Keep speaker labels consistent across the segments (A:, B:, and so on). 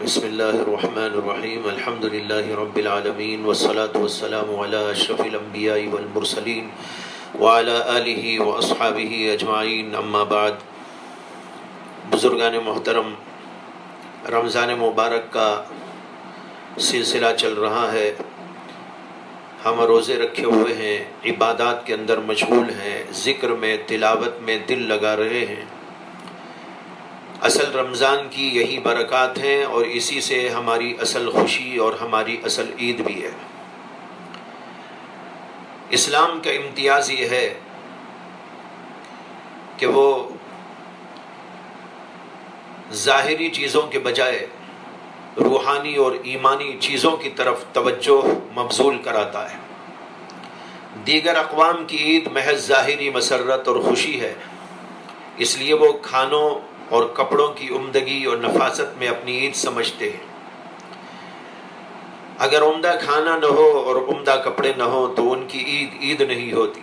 A: بسم اللہ الرحمن الرحیم الحمد للہ رب العالمین والصلاة والسلام علی اشرف الانبیاء والمرسلین وعلی آلہ واصحابہ اجمعین، اما بعد۔ بزرگان محترم، رمضان مبارک کا سلسلہ چل رہا ہے، ہم روزے رکھے ہوئے ہیں، عبادات کے اندر مشغول ہیں، ذکر میں، تلاوت میں دل لگا رہے ہیں۔ اصل رمضان کی یہی برکات ہیں اور اسی سے ہماری اصل خوشی اور ہماری اصل عید بھی ہے۔ اسلام کا امتیاز یہ ہے کہ وہ ظاہری چیزوں کے بجائے روحانی اور ایمانی چیزوں کی طرف توجہ مبذول کراتا ہے۔ دیگر اقوام کی عید محض ظاہری مسرت اور خوشی ہے، اس لیے وہ کھانوں اور کپڑوں کی عمدگی اور نفاست میں اپنی عید سمجھتے ہیں۔ اگر عمدہ کھانا نہ ہو اور عمدہ کپڑے نہ ہو تو ان کی عید نہیں ہوتی۔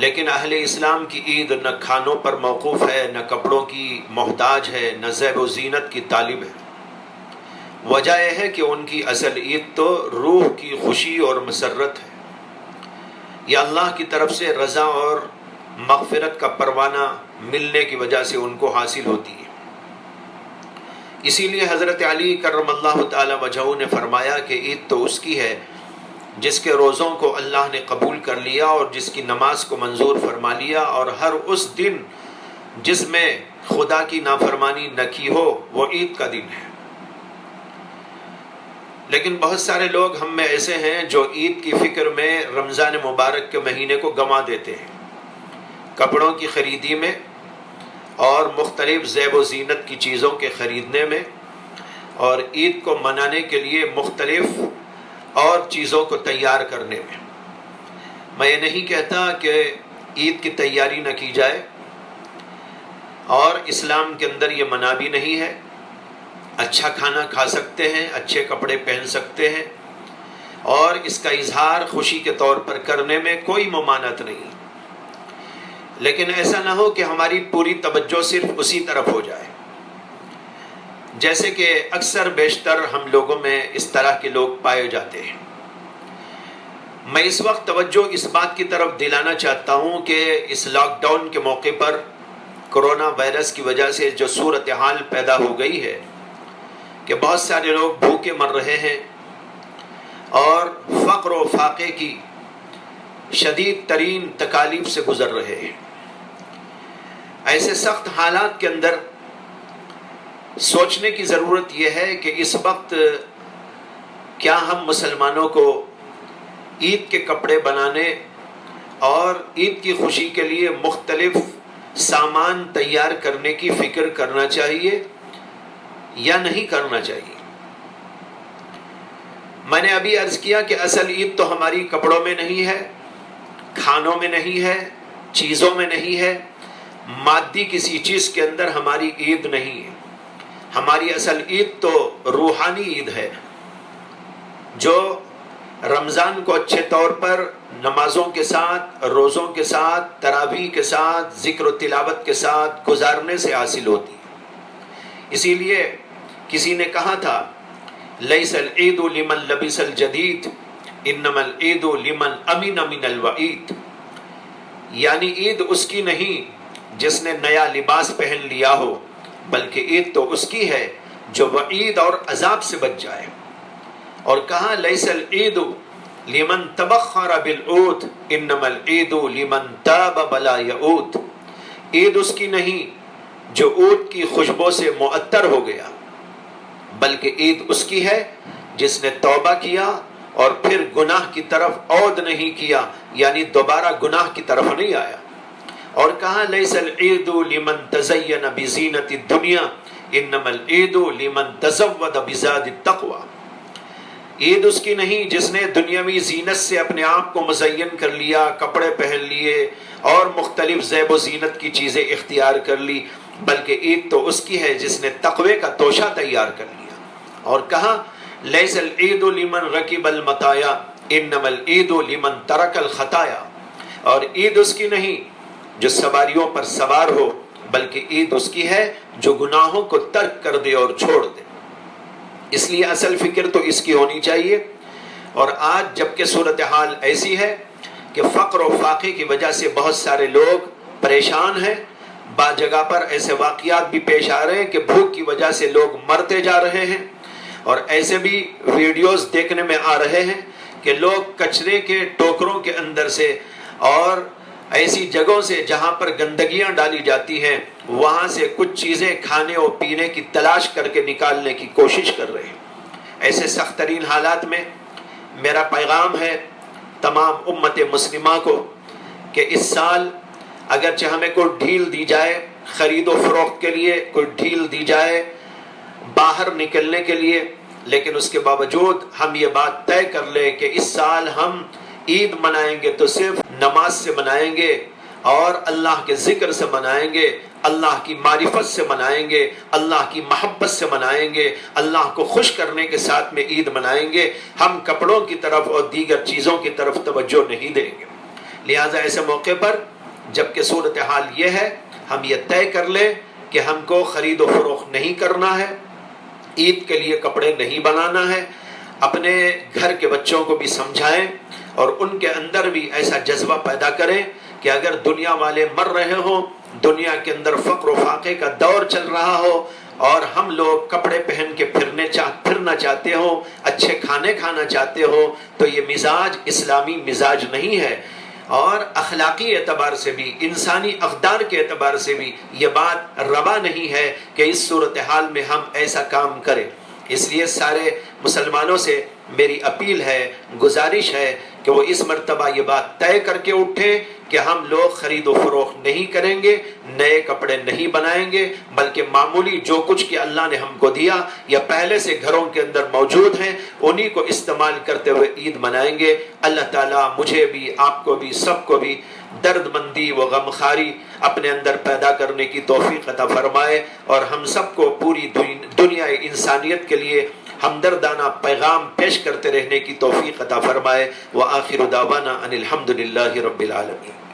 A: لیکن اہل اسلام کی عید نہ کھانوں پر موقوف ہے، نہ کپڑوں کی محتاج ہے، نہ زیب و زینت کی طالب ہے۔ وجہ یہ ہے کہ ان کی اصل عید تو روح کی خوشی اور مسرت ہے۔ یہ اللہ کی طرف سے رضا اور مغفرت کا پروانہ ملنے کی وجہ سے ان کو حاصل ہوتی ہے۔ اسی لیے حضرت علی کرم اللہ تعالی وجہہ نے فرمایا کہ عید تو اس کی ہے جس کے روزوں کو اللہ نے قبول کر لیا اور جس کی نماز کو منظور فرما لیا، اور ہر اس دن جس میں خدا کی نافرمانی نہ کی ہو وہ عید کا دن ہے۔ لیکن بہت سارے لوگ ہم میں ایسے ہیں جو عید کی فکر میں رمضان مبارک کے مہینے کو گنوا دیتے ہیں، کپڑوں کی خریدی میں اور مختلف زیب و زینت کی چیزوں کے خریدنے میں، اور عید کو منانے کے لیے مختلف اور چیزوں کو تیار کرنے میں۔ میں یہ نہیں کہتا کہ عید کی تیاری نہ کی جائے، اور اسلام کے اندر یہ منع بھی نہیں ہے، اچھا کھانا کھا سکتے ہیں، اچھے کپڑے پہن سکتے ہیں، اور اس کا اظہار خوشی کے طور پر کرنے میں کوئی ممانعت نہیں۔ لیکن ایسا نہ ہو کہ ہماری پوری توجہ صرف اسی طرف ہو جائے، جیسے کہ اکثر بیشتر ہم لوگوں میں اس طرح کے لوگ پائے جاتے ہیں۔ میں اس وقت توجہ اس بات کی طرف دلانا چاہتا ہوں کہ اس لاک ڈاؤن کے موقع پر کرونا وائرس کی وجہ سے جو صورتحال پیدا ہو گئی ہے کہ بہت سارے لوگ بھوکے مر رہے ہیں اور فقر و فاقے کی شدید ترین تکالیف سے گزر رہے ہیں۔ ایسے سخت حالات کے اندر سوچنے کی ضرورت یہ ہے کہ اس وقت کیا ہم مسلمانوں کو عید کے کپڑے بنانے اور عید کی خوشی کے لیے مختلف سامان تیار کرنے کی فکر کرنا چاہیے یا نہیں کرنا چاہیے؟ میں نے ابھی عرض کیا کہ اصل عید تو ہماری کپڑوں میں نہیں ہے، کھانوں میں نہیں ہے، چیزوں میں نہیں ہے، مادی کسی چیز کے اندر ہماری عید نہیں ہے۔ ہماری اصل عید تو روحانی عید ہے، جو رمضان کو اچھے طور پر نمازوں کے ساتھ، روزوں کے ساتھ، تراویح کے ساتھ، ذکر و تلاوت کے ساتھ گزارنے سے حاصل ہوتی ہے۔ اسی لیے کسی نے کہا تھا لیس العید لمن لبس الجدید انما العید لمن امن من الوعید، یعنی عید اس کی نہیں جس نے نیا لباس پہن لیا ہو، بلکہ عید تو اس کی ہے جو وعید اور عذاب سے بچ جائے۔ اور کہا لیس العید لمن تبخر بالعود انما العید لمن تاب بلا یعود، عید اس کی نہیں جو عود کی خوشبو سے معطر ہو گیا، بلکہ عید اس کی ہے جس نے توبہ کیا اور پھر گناہ کی طرف عود نہیں کیا، یعنی دوبارہ گناہ کی طرف نہیں آیا۔ اور کہا لیس العید لمن تزین بزینت الدنیا انما العید لمن تزود بزاد التقوی، عید اس کی نہیں جس نے دنیاوی زینت سے اپنے آپ کو مزین کر لیا، کپڑے پہن لیے اور مختلف زیب و زینت کی چیزیں اختیار کر لی، بلکہ عید تو اس کی ہے جس نے تقوی کا توشہ تیار کر لیا۔ اور کہا لیس العید لمن رکب المطایا انما العید لمن ترک الخطایا، اور عید اس کی نہیں جو سواریوں پر سوار ہو بلکہ عید اس کی ہے جو گناہوں کو ترک کر دے اور چھوڑ دے۔ اس لیے اصل فکر تو اس کی ہونی چاہیے۔ اور آج جبکہ صورتحال ایسی ہے کہ فقر و فاقے کی وجہ سے بہت سارے لوگ پریشان ہیں، بعض جگہ پر ایسے واقعات بھی پیش آ رہے ہیں کہ بھوک کی وجہ سے لوگ مرتے جا رہے ہیں، اور ایسے بھی ویڈیوز دیکھنے میں آ رہے ہیں کہ لوگ کچرے کے ٹوکروں کے اندر سے اور ایسی جگہوں سے جہاں پر گندگیاں ڈالی جاتی ہیں وہاں سے کچھ چیزیں کھانے اور پینے کی تلاش کر کے نکالنے کی کوشش کر رہے ہیں۔ ایسے سخت ترین حالات میں میرا پیغام ہے تمام امت مسلمہ کو کہ اس سال اگرچہ ہمیں کوئی ڈھیل دی جائے، خرید و فروخت کے لیے کوئی ڈھیل دی جائے باہر نکلنے کے لیے، لیکن اس کے باوجود ہم یہ بات طے کر لیں کہ اس سال ہم عید منائیں گے تو صرف نماز سے منائیں گے اور اللہ کے ذکر سے منائیں گے، اللہ کی معرفت سے منائیں گے، اللہ کی محبت سے منائیں گے، اللہ کو خوش کرنے کے ساتھ میں عید منائیں گے۔ ہم کپڑوں کی طرف اور دیگر چیزوں کی طرف توجہ نہیں دیں گے۔ لہٰذا ایسے موقع پر جبکہ صورتحال یہ ہے، ہم یہ طے کر لیں کہ ہم کو خرید و فروخت نہیں کرنا ہے، عید کے لیے کپڑے نہیں بنانا ہے، اپنے گھر کے بچوں کو بھی سمجھائیں اور ان کے اندر بھی ایسا جذبہ پیدا کریں کہ اگر دنیا والے مر رہے ہوں، دنیا کے اندر فقر و فاقے کا دور چل رہا ہو اور ہم لوگ کپڑے پہن کے پھرنا چاہتے ہو، اچھے کھانے کھانا چاہتے ہو، تو یہ مزاج اسلامی مزاج نہیں ہے، اور اخلاقی اعتبار سے بھی انسانی اقدار کے اعتبار سے بھی یہ بات روا نہیں ہے کہ اس صورتحال میں ہم ایسا کام کریں۔ اس لیے سارے مسلمانوں سے میری اپیل ہے، گزارش ہے کہ وہ اس مرتبہ یہ بات طے کر کے اٹھیں کہ ہم لوگ خرید و فروخت نہیں کریں گے، نئے کپڑے نہیں بنائیں گے، بلکہ معمولی جو کچھ کہ اللہ نے ہم کو دیا یا پہلے سے گھروں کے اندر موجود ہیں انہی کو استعمال کرتے ہوئے عید منائیں گے۔ اللہ تعالیٰ مجھے بھی، آپ کو بھی، سب کو بھی درد مندی و غمخاری اپنے اندر پیدا کرنے کی توفیق عطا فرمائے، اور ہم سب کو پوری دنیا انسانیت کے لیے ہمدردانہ پیغام پیش کرتے رہنے کی توفیق عطا فرمائے۔ وآخر دعوانا ان الحمد للہ رب العالمین۔